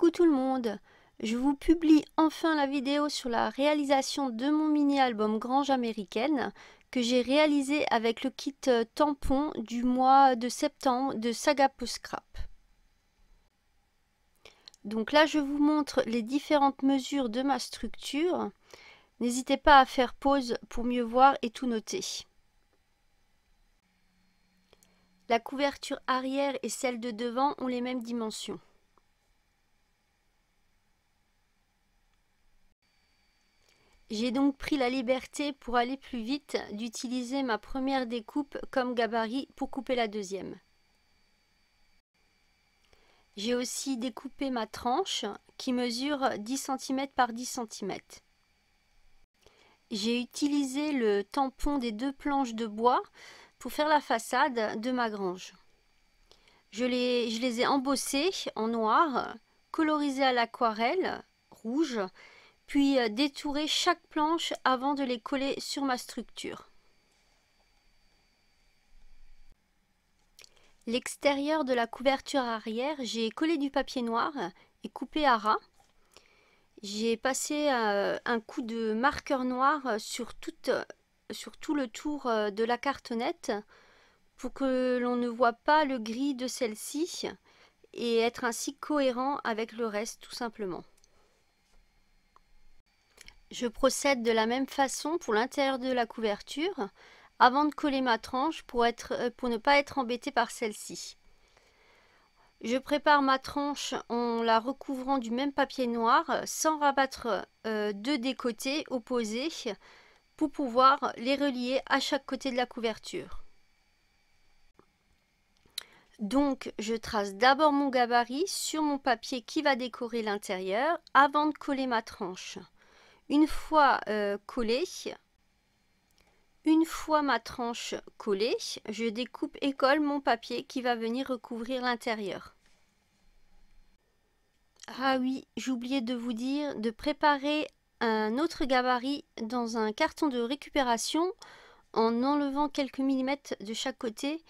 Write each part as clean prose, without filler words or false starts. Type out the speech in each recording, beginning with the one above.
Coucou tout le monde, je vous publie enfin la vidéo sur la réalisation de mon mini-album Grange américaine que j'ai réalisé avec le kit tampon du mois de septembre de Saga Post Scrap. Donc là je vous montre les différentes mesures de ma structure. N'hésitez pas à faire pause pour mieux voir et tout noter. La couverture arrière et celle de devant ont les mêmes dimensions. J'ai donc pris la liberté, pour aller plus vite, d'utiliser ma première découpe comme gabarit pour couper la deuxième. J'ai aussi découpé ma tranche qui mesure 10 cm par 10 cm. J'ai utilisé le tampon des deux planches de bois pour faire la façade de ma grange. Je les ai embossées en noir, colorisées à l'aquarelle rouge, puis détourer chaque planche avant de les coller sur ma structure. L'extérieur de la couverture arrière, j'ai collé du papier noir et coupé à ras. J'ai passé un coup de marqueur noir sur tout le tour de la cartonnette pour que l'on ne voit pas le gris de celle-ci et être ainsi cohérent avec le reste tout simplement. Je procède de la même façon pour l'intérieur de la couverture avant de coller ma tranche pour ne pas être embêtée par celle-ci. Je prépare ma tranche en la recouvrant du même papier noir sans rabattre deux des côtés opposés pour pouvoir les relier à chaque côté de la couverture. Donc je trace d'abord mon gabarit sur mon papier qui va décorer l'intérieur avant de coller ma tranche. Une fois ma tranche collée, je découpe et colle mon papier qui va venir recouvrir l'intérieur. Ah oui, j'ai oublié de vous dire de préparer un autre gabarit dans un carton de récupération en enlevant quelques millimètres de chaque côté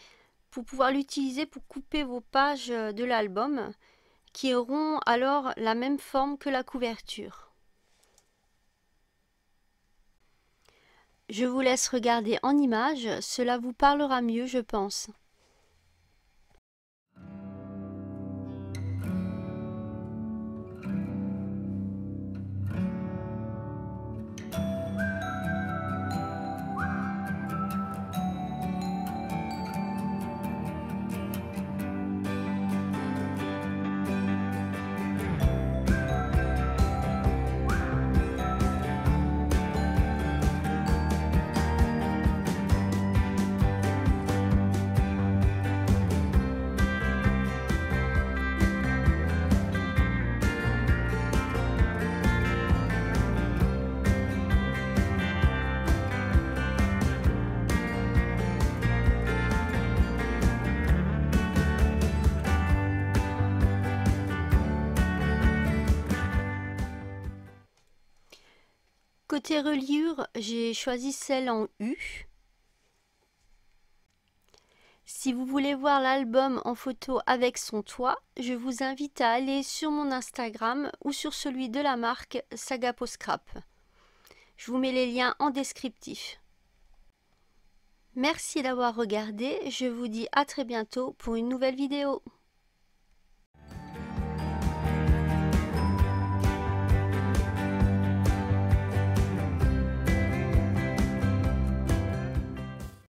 pour pouvoir l'utiliser pour couper vos pages de l'album qui auront alors la même forme que la couverture. Je vous laisse regarder en images, cela vous parlera mieux, je pense. Côté reliure, j'ai choisi celle en U. Si vous voulez voir l'album en photo avec son toit, je vous invite à aller sur mon Instagram ou sur celui de la marque Saga Post Scrap. Je vous mets les liens en descriptif. Merci d'avoir regardé, je vous dis à très bientôt pour une nouvelle vidéo.